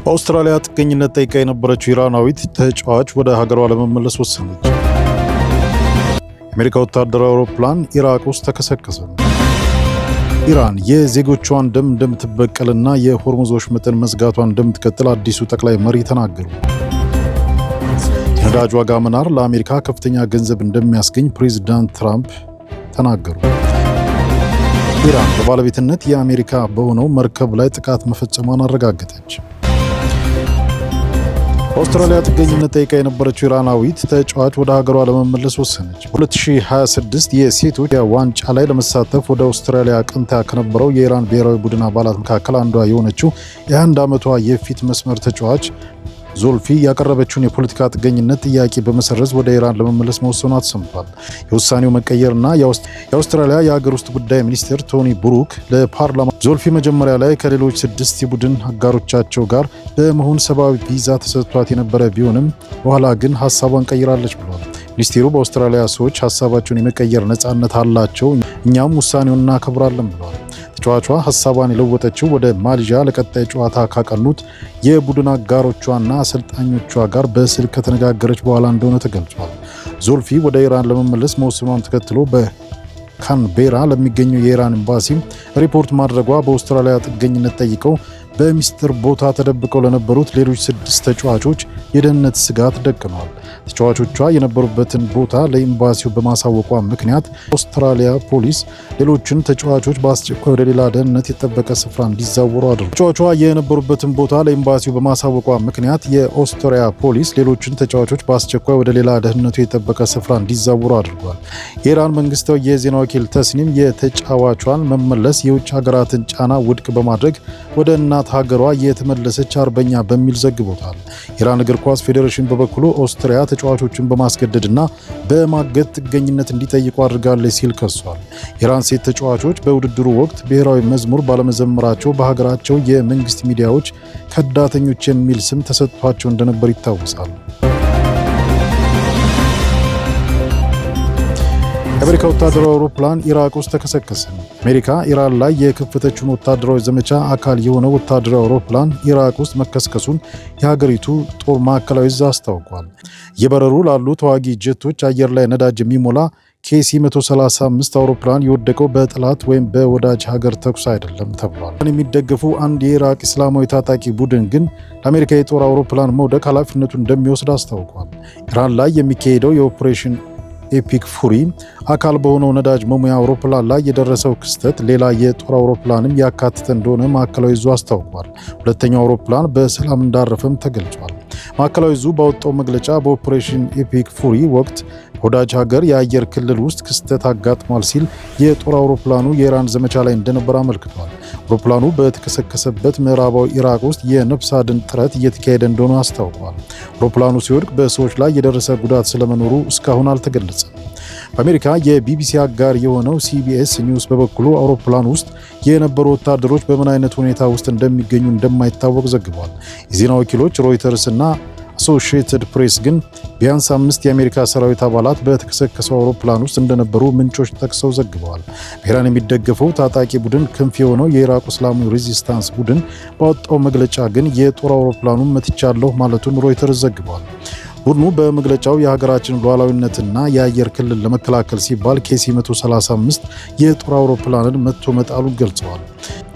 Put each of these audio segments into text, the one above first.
በአውስትራሊያ ጥገኝነት ጠይቃ የነበረችው ኢራናዊት ተጫዋች ወደ ሀገሯ ለመመለስ ወሰነች። የአሜሪካ ወታደራዊ አውሮፕላን ኢራቅ ውስጥ ተከሰከሰ። ኢራን የዜጎቿን ደም እንደምትበቀልና የሆርሙዝ ወሽመጥን መዝጋቷን እንደምትቀጥል አዲሱ ጠቅላይ መሪ ተናገሩ። የነዳጅ ዋጋ መናር ለአሜሪካ ከፍተኛ ገንዘብ እንደሚያስገኝ ፕሬዚዳንት ትራምፕ ተናገሩ። ኢራን በባለቤትነት የአሜሪካ በሆነው መርከብ ላይ ጥቃት መፈጸሟን አረጋገጠች። በአውስትራሊያ ጥገኝነት ጠይቃ የነበረችው ኢራናዊት ተጫዋች ወደ ሀገሯ ለመመለስ ወሰነች። በ2026 የሴቶች ዋንጫ ላይ ለመሳተፍ ወደ አውስትራሊያ አቅንታ ከነበረው የኢራን ብሔራዊ ቡድን አባላት መካከል አንዷ የሆነችው የ21 ዓመቷ የፊት መስመር ተጫዋች ዞልፊ ያቀረበችውን የፖለቲካ ጥገኝነት ጥያቄ በመሰረዝ ወደ ኢራን ለመመለስ መወሰኗ ተሰምቷል። የውሳኔው መቀየርና የአውስትራሊያ የሀገር ውስጥ ጉዳይ ሚኒስትር ቶኒ ብሩክ ለፓርላማ ዞልፊ መጀመሪያ ላይ ከሌሎች 6 የቡድን አጋሮቻቸው ጋር በመሆን ሰብአዊ ቪዛ ተሰጥቷት የነበረ ቢሆንም በኋላ ግን ሀሳቧን ቀይራለች ብሏል። ሚኒስቴሩ በአውስትራሊያ ሰዎች ሀሳባቸውን የመቀየር ነጻነት አላቸው፣ እኛም ውሳኔውን እናከብራለን ብሏል። ተጫዋቿ ሀሳቧን የለወጠችው ወደ ማሌዥያ ለቀጣይ ጨዋታ ካቀኑት የቡድን አጋሮቿና አሰልጣኞቿ ጋር በስልክ ከተነጋገረች በኋላ እንደሆነ ተገልጿል። ዞልፊ ወደ ኢራን ለመመለስ መወሰኗን ተከትሎ በካንቤራ ለሚገኘው የኢራን ኤምባሲ ሪፖርት ማድረጓ በአውስትራሊያ ጥገኝነት ጠይቀው በሚስጥር ቦታ ተደብቀው ለነበሩት ሌሎች 6 ተጫዋቾች የደህንነት ስጋት ደቅኗል። ተጫዋቾቿ የነበሩበትን ቦታ ለኤምባሲው በማሳወቋ ምክንያት አውስትራሊያ ፖሊስ ሌሎችን ተጫዋቾች በአስቸኳይ ወደ ሌላ ደህንነት የተጠበቀ ስፍራ እንዲዛወሩ አድርጓል። ተጫዋቿ የነበሩበትን ቦታ ለኤምባሲው በማሳወቋ ምክንያት የአውስትራሊያ ፖሊስ ሌሎችን ተጫዋቾች በአስቸኳይ ወደ ሌላ ደህንነቱ የተጠበቀ ስፍራ እንዲዛወሩ አድርጓል። የኢራን መንግስታዊ የዜና ወኪል ተስኒም የተጫዋቿን መመለስ የውጭ ሀገራትን ጫና ውድቅ በማድረግ ወደ እናት ሀገሯ የተመለሰች አርበኛ በሚል ዘግቦታል። ኢራን እግር ኳስ ፌዴሬሽን በበኩሉ ኦስትሪያ ተጫዋቾችን በማስገደድና በማገድ ጥገኝነት እንዲጠይቁ አድርጋለች ሲል ከሷል። ኢራን ሴት ተጫዋቾች በውድድሩ ወቅት ብሔራዊ መዝሙር ባለመዘመራቸው በሀገራቸው የመንግስት ሚዲያዎች ከዳተኞች የሚል ስም ተሰጥቷቸው እንደነበር ይታወሳል። የአሜሪካ ወታደራዊ አውሮፕላን ኢራቅ ውስጥ ተከሰከሰ። አሜሪካ ኢራን ላይ የከፈተችውን ወታደራዊ ዘመቻ አካል የሆነው ወታደራዊ አውሮፕላን ኢራቅ ውስጥ መከስከሱን የሀገሪቱ ጦር ማዕከላዊ እዝ አስታውቋል። እየበረሩ ላሉ ተዋጊ ጀቶች አየር ላይ ነዳጅ የሚሞላ KC-135 አውሮፕላን የወደቀው በጠላት ወይም በወዳጅ ሀገር ተኩስ አይደለም ተብሏል። የሚደገፉ አንድ የኢራቅ እስላማዊ ታጣቂ ቡድን ግን ለአሜሪካ የጦር አውሮፕላን መውደቅ ኃላፊነቱን እንደሚወስድ አስታውቋል። ኢራን ላይ የሚካሄደው የኦፕሬሽን ኤፒክ ፉሪ አካል በሆነው ነዳጅ መሙያ አውሮፕላን ላይ የደረሰው ክስተት ሌላ የጦር አውሮፕላንም ያካተተ እንደሆነ ማዕከላዊ እዙ አስታውቋል። ሁለተኛው አውሮፕላን በሰላም እንዳረፈም ተገልጿል። ማዕከላዊ እዙ ባወጣው መግለጫ በኦፕሬሽን ኤፒክ ፉሪ ወቅት በወዳጅ ሀገር የአየር ክልል ውስጥ ክስተት አጋጥሟል ሲል የጦር አውሮፕላኑ የኢራን ዘመቻ ላይ እንደነበር አመልክቷል። አውሮፕላኑ በተከሰከሰበት ምዕራባዊ ኢራቅ ውስጥ የነፍስ አድን ጥረት እየተካሄደ እንደሆነ አስታውቋል። አውሮፕላኑ ሲወድቅ በሰዎች ላይ የደረሰ ጉዳት ስለመኖሩ እስካሁን አልተገለጸም። በአሜሪካ የቢቢሲ አጋር የሆነው CBS ኒውስ በበኩሉ አውሮፕላን ውስጥ የነበሩ ወታደሮች በምን አይነት ሁኔታ ውስጥ እንደሚገኙ እንደማይታወቅ ዘግቧል። የዜና ወኪሎች ሮይተርስ እና አሶሺየትድ ፕሬስ ግን ቢያንስ 5 የአሜሪካ ሰራዊት አባላት በተከሰከሰው አውሮፕላን ውስጥ እንደነበሩ ምንጮች ጠቅሰው ዘግበዋል። በኢራን የሚደገፈው ታጣቂ ቡድን ክንፍ የሆነው የኢራቅ እስላማዊ ሬዚስታንስ ቡድን ባወጣው መግለጫ ግን የጦር አውሮፕላኑን መትቻለሁ ማለቱን ሮይተርስ ዘግቧል። ቡድኑ በመግለጫው የሀገራችን ሉዓላዊነትና የአየር ክልል ለመከላከል ሲባል KC-135 የጦር አውሮፕላንን መትቶ መጣሉን ገልጸዋል።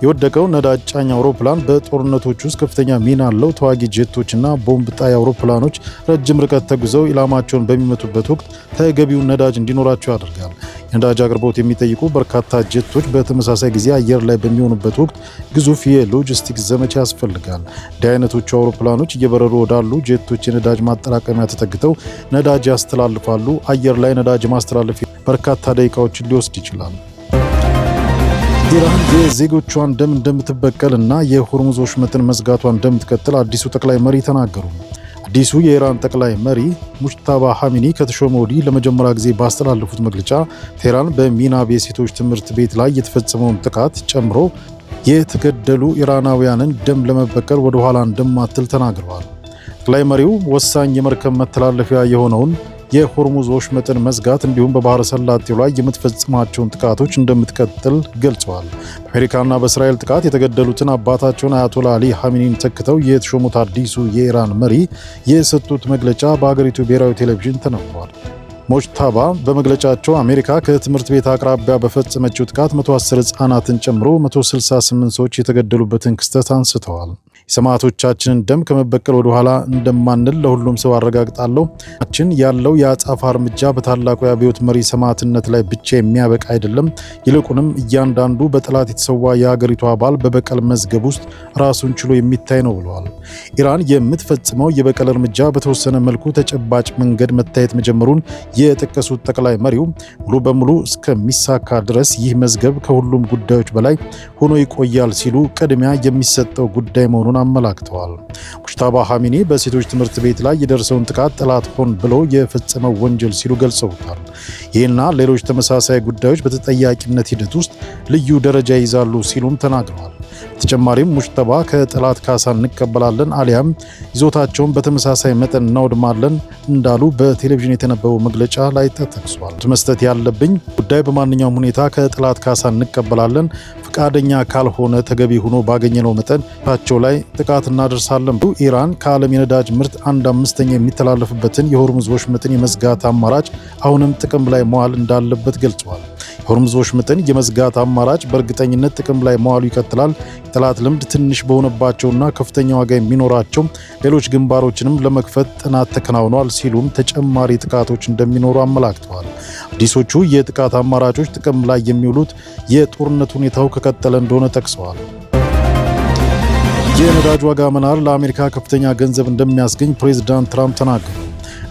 የወደቀው ነዳጅ ጫኝ አውሮፕላን በጦርነቶች ውስጥ ከፍተኛ ሚና ያለው ተዋጊ ጄቶችና ቦምብ ጣይ አውሮፕላኖች ረጅም ርቀት ተጉዘው ኢላማቸውን በሚመቱበት ወቅት ተገቢውን ነዳጅ እንዲኖራቸው ያደርጋል። የነዳጅ አቅርቦት የሚጠይቁ በርካታ ጄቶች በተመሳሳይ ጊዜ አየር ላይ በሚሆኑበት ወቅት ግዙፍ የሎጂስቲክስ ዘመቻ ያስፈልጋል። እንዲህ አይነቶቹ አውሮፕላኖች እየበረሩ ወዳሉ ጄቶች የነዳጅ ማጠራቀሚያ ተጠግተው ነዳጅ ያስተላልፋሉ። አየር ላይ ነዳጅ ማስተላለፍ በርካታ ደቂቃዎችን ሊወስድ ይችላል። ኢራን የዜጎቿን ደም እንደምትበቀልና የሆርሙዝ ወሽመጥን መዝጋቷን እንደምትቀጥል አዲሱ ጠቅላይ መሪ ተናገሩ። አዲሱ የኢራን ጠቅላይ መሪ ሙጅታባ ሐሚኒ ከተሾመ ወዲህ ለመጀመሪያ ጊዜ ባስተላለፉት መግለጫ ቴህራን በሚናብ የሴቶች ትምህርት ቤት ላይ የተፈጸመውን ጥቃት ጨምሮ የተገደሉ ኢራናውያንን ደም ለመበቀል ወደ ኋላ እንደማትል ተናግረዋል። ጠቅላይ መሪው ወሳኝ የመርከብ መተላለፊያ የሆነውን የሆርሙዝ ወሽመጥን መዝጋት እንዲሁም በባህረ ሰላጤው ላይ የምትፈጽማቸውን ጥቃቶች እንደምትቀጥል ገልጸዋል። በአሜሪካና በእስራኤል ጥቃት የተገደሉትን አባታቸውን አያቶላ አሊ ኻሜኒን ተክተው የተሾሙት አዲሱ የኢራን መሪ የሰጡት መግለጫ በሀገሪቱ ብሔራዊ ቴሌቪዥን ተነግሯል። ሞጅታባ በመግለጫቸው አሜሪካ ከትምህርት ቤት አቅራቢያ በፈጸመችው ጥቃት 110 ሕፃናትን ጨምሮ 168 ሰዎች የተገደሉበትን ክስተት አንስተዋል። የሰማዕቶቻችንን ደም ከመበቀል ወደ ኋላ እንደማንል ለሁሉም ሰው አረጋግጣለሁ። ችን ያለው የአጸፋ እርምጃ በታላቁ የአብዮት መሪ ሰማዕትነት ላይ ብቻ የሚያበቃ አይደለም። ይልቁንም እያንዳንዱ በጠላት የተሰዋ የሀገሪቱ አባል በበቀል መዝገብ ውስጥ ራሱን ችሎ የሚታይ ነው ብለዋል። ኢራን የምትፈጽመው የበቀል እርምጃ በተወሰነ መልኩ ተጨባጭ መንገድ መታየት መጀመሩን የጠቀሱት ጠቅላይ መሪው ሙሉ በሙሉ እስከሚሳካ ድረስ ይህ መዝገብ ከሁሉም ጉዳዮች በላይ ሆኖ ይቆያል ሲሉ ቅድሚያ የሚሰጠው ጉዳይ መሆኑን አመላክተዋል። ሙጅታባ ኻሜኒ በሴቶች ትምህርት ቤት ላይ የደረሰውን ጥቃት ጠላት ሆን ብሎ የፈጸመው ወንጀል ሲሉ ገልጸውታል። ይህና ሌሎች ተመሳሳይ ጉዳዮች በተጠያቂነት ሂደት ውስጥ ልዩ ደረጃ ይይዛሉ ሲሉም ተናግረዋል። በተጨማሪም ሙጅታባ ከጠላት ካሳ እንቀበላለን አሊያም ይዞታቸውን በተመሳሳይ መጠን እናወድማለን እንዳሉ በቴሌቪዥን የተነበበው መግለጫ ላይ ተጠቅሷል። መስጠት ያለብኝ ጉዳይ በማንኛውም ሁኔታ ከጠላት ካሳ እንቀበላለን፣ ፈቃደኛ ካልሆነ ተገቢ ሆኖ ባገኘነው መጠን ታቸው ላይ ጥቃት እናደርሳለን። ኢራን ከዓለም የነዳጅ ምርት 1/5 የሚተላለፍበትን የሆርሙዝ ወሽመጥን የመዝጋት አማራጭ አሁንም ጥቅም ላይ መዋል እንዳለበት ገልጸዋል። የሆርሙዝ ወሽመጥን የመዝጋት አማራጭ በእርግጠኝነት ጥቅም ላይ መዋሉ ይቀጥላል። የጠላት ልምድ ትንሽ በሆነባቸውና ከፍተኛ ዋጋ የሚኖራቸው ሌሎች ግንባሮችንም ለመክፈት ጥናት ተከናውኗል ሲሉም ተጨማሪ ጥቃቶች እንደሚኖሩ አመላክተዋል። አዲሶቹ የጥቃት አማራጮች ጥቅም ላይ የሚውሉት የጦርነት ሁኔታው ከቀጠለ እንደሆነ ጠቅሰዋል። የነዳጅ ዋጋ መናር ለአሜሪካ ከፍተኛ ገንዘብ እንደሚያስገኝ ፕሬዝዳንት ትራምፕ ተናገሩ።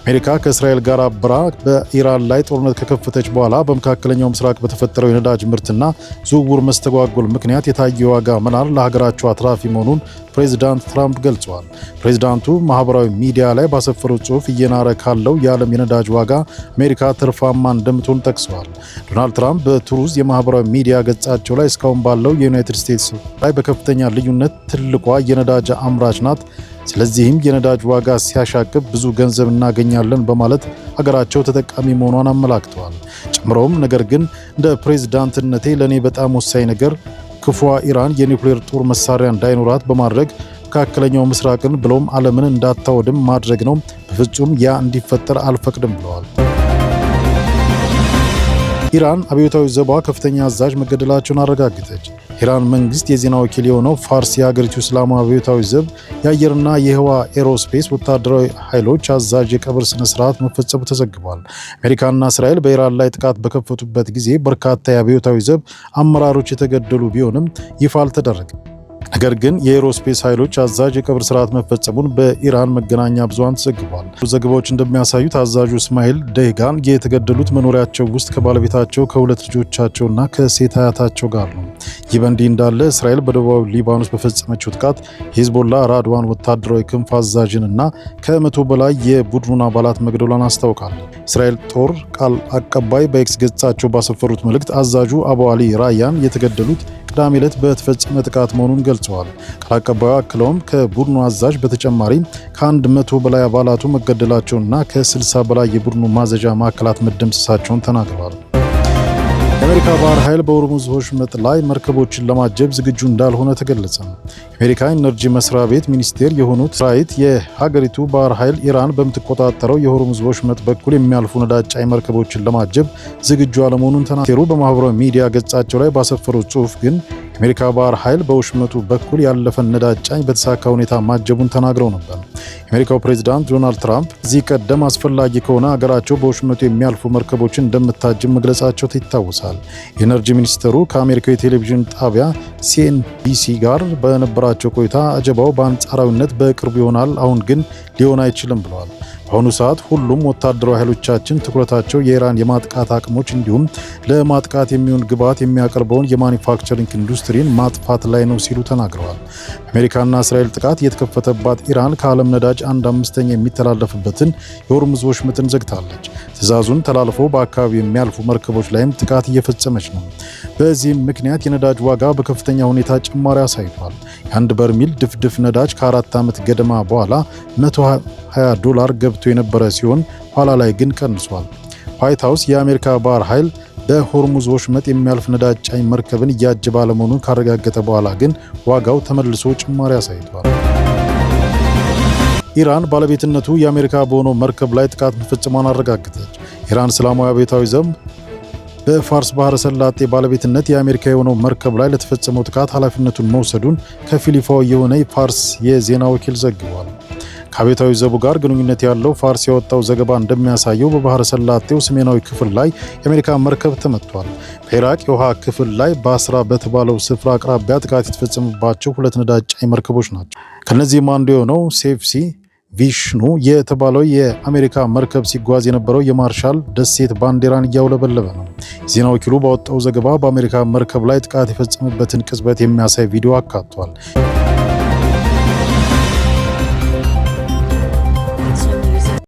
አሜሪካ ከእስራኤል ጋር አብራ በኢራን ላይ ጦርነት ከከፈተች በኋላ በመካከለኛው ምስራቅ በተፈጠረው የነዳጅ ምርትና ዝውውር መስተጓጎል ምክንያት የታየው ዋጋ መናር ለሀገራቸው አትራፊ መሆኑን ፕሬዝዳንት ትራምፕ ገልጸዋል። ፕሬዝዳንቱ ማህበራዊ ሚዲያ ላይ ባሰፈሩት ጽሑፍ እየናረ ካለው የዓለም የነዳጅ ዋጋ አሜሪካ ትርፋማ እንደምትሆን ጠቅሰዋል። ዶናልድ ትራምፕ በትሩዝ የማህበራዊ ሚዲያ ገጻቸው ላይ እስካሁን ባለው የዩናይትድ ስቴትስ ላይ በከፍተኛ ልዩነት ትልቋ የነዳጅ አምራች ናት፣ ስለዚህም የነዳጅ ዋጋ ሲያሻቅብ ብዙ ገንዘብ እናገኛለን በማለት ሀገራቸው ተጠቃሚ መሆኗን አመላክተዋል። ጨምሮም ነገር ግን እንደ ፕሬዝዳንትነቴ ለእኔ በጣም ወሳኝ ነገር ክፉዋ ኢራን የኒውክሌር ጦር መሳሪያ እንዳይኖራት በማድረግ መካከለኛው ምስራቅን ብሎም ዓለምን እንዳታወድም ማድረግ ነው። በፍጹም ያ እንዲፈጠር አልፈቅድም ብለዋል። ኢራን አብዮታዊ ዘቧ ከፍተኛ አዛዥ መገደላቸውን አረጋገጠች። ኢራን መንግስት የዜና ወኪል የሆነው ፋርስ የሀገሪቱ እስላማዊ አብዮታዊ ዘብ የአየርና የህዋ ኤሮስፔስ ወታደራዊ ኃይሎች አዛዥ የቀብር ስነ ስርዓት መፈጸሙ ተዘግቧል። አሜሪካና እስራኤል በኢራን ላይ ጥቃት በከፈቱበት ጊዜ በርካታ የአብዮታዊ ዘብ አመራሮች የተገደሉ ቢሆንም ይፋ አልተደረገም። ነገር ግን የኤሮስፔስ ኃይሎች አዛዥ የቀብር ስርዓት መፈጸሙን በኢራን መገናኛ ብዙሃን ተዘግቧል። ዘገባዎች እንደሚያሳዩት አዛዡ እስማኤል ደህጋን የተገደሉት መኖሪያቸው ውስጥ ከባለቤታቸው ከሁለት ልጆቻቸውና ከሴት አያታቸው ጋር ነው። ይህ በእንዲህ እንዳለ እስራኤል በደቡባዊ ሊባኖስ በፈጸመችው ጥቃት የሂዝቦላ ራድዋን ወታደራዊ ክንፍ አዛዥንና ከ100 በላይ የቡድኑን አባላት መግደሏን አስታውቃለች። እስራኤል ጦር ቃል አቀባይ በኤክስ ገጻቸው ባሰፈሩት መልእክት አዛዡ አቡ አሊ ራያን የተገደሉት ቅዳሜ ዕለት በተፈጸመ ጥቃት መሆኑን ገልጸዋል። ቃል አቀባዩ አክለውም ከቡድኑ አዛዥ በተጨማሪ ከ100 በላይ አባላቱ መገደላቸውንና ከ60 በላይ የቡድኑ ማዘዣ ማዕከላት መደምሰሳቸውን ተናግረዋል። የአሜሪካ ባህር ኃይል በሆርሙዝ ወሽመጥ ላይ መርከቦችን ለማጀብ ዝግጁ እንዳልሆነ ተገለጸ። የአሜሪካ ኢነርጂ መስሪያ ቤት ሚኒስቴር የሆኑት ራይት የሀገሪቱ ባህር ኃይል ኢራን በምትቆጣጠረው የሆርሙዝ ወሽመጥ በኩል የሚያልፉ ነዳጅ ጫኝ መርከቦችን ለማጀብ ዝግጁ አለመሆኑን ተናገሩ። በማህበራዊ ሚዲያ ገጻቸው ላይ ባሰፈሩት ጽሑፍ ግን የአሜሪካ ባህር ኃይል በወሽመጡ በኩል ያለፈን ነዳጅ ጫኝ በተሳካ ሁኔታ ማጀቡን ተናግረው ነበር። የአሜሪካው ፕሬዝዳንት ዶናልድ ትራምፕ እዚህ ቀደም አስፈላጊ ከሆነ ሀገራቸው በወሽመጡ የሚያልፉ መርከቦችን እንደምታጅብ መግለጻቸው ይታወሳል። የኤነርጂ ሚኒስትሩ ከአሜሪካው የቴሌቪዥን ጣቢያ ሲኤንቢሲ ጋር በነበራቸው ቆይታ አጀባው በአንጻራዊነት በቅርቡ ይሆናል፣ አሁን ግን ሊሆን አይችልም ብለዋል። በአሁኑ ሰዓት ሁሉም ወታደራዊ ኃይሎቻችን ትኩረታቸው የኢራን የማጥቃት አቅሞች እንዲሁም ለማጥቃት የሚሆን ግብዓት የሚያቀርበውን የማኒፋክቸሪንግ ኢንዱስትሪን ማጥፋት ላይ ነው ሲሉ ተናግረዋል። አሜሪካና እስራኤል ጥቃት የተከፈተባት ኢራን ከዓለም ነዳጅ 1/5 የሚተላለፍበትን የሆርሙዝ ወሽመጥን ዘግታለች። ትዕዛዙን ተላልፈው በአካባቢው የሚያልፉ መርከቦች ላይም ጥቃት እየፈጸመች ነው። በዚህም ምክንያት የነዳጅ ዋጋ በከፍተኛ ሁኔታ ጭማሪ አሳይቷል። የአንድ በርሚል ድፍድፍ ነዳጅ ከ4 ዓመት ገደማ በኋላ $120 ገብቶ የነበረ ሲሆን ኋላ ላይ ግን ቀንሷል። ዋይት ሃውስ የአሜሪካ ባህር ኃይል በሆርሙዝ ወሽመጥ የሚያልፍ ነዳጅ ጫኝ መርከብን እያጀበ አለመሆኑን ካረጋገጠ በኋላ ግን ዋጋው ተመልሶ ጭማሪ አሳይቷል። ኢራን ባለቤትነቱ የአሜሪካ በሆነው መርከብ ላይ ጥቃት መፈጸሟን አረጋገጠች። ኢራን እስላማዊ አብዮታዊ ዘብ በፋርስ ባህረ ሰላጤ ባለቤትነት የአሜሪካ የሆነው መርከብ ላይ ለተፈጸመው ጥቃት ኃላፊነቱን መውሰዱን ከፊል ይፋዊ የሆነ ፋርስ የዜና ወኪል ዘግቧል። ከአብዮታዊ ዘቡ ጋር ግንኙነት ያለው ፋርስ ያወጣው ዘገባ እንደሚያሳየው በባህረ ሰላጤው ሰሜናዊ ክፍል ላይ የአሜሪካ መርከብ ተመቷል። በኢራቅ የውሃ ክፍል ላይ ባስራ በተባለው ስፍራ አቅራቢያ ጥቃት የተፈጸመባቸው 2 ነዳጅ ጫኝ መርከቦች ናቸው። ከነዚህም አንዱ የሆነው ሴፍሲ ቪሽኑ የተባለው የአሜሪካ መርከብ ሲጓዝ የነበረው የማርሻል ደሴት ባንዲራን እያውለበለበ ነው። ዜና ወኪሉ ባወጣው ዘገባ በአሜሪካ መርከብ ላይ ጥቃት የፈጸመበትን ቅጽበት የሚያሳይ ቪዲዮ አካቷል።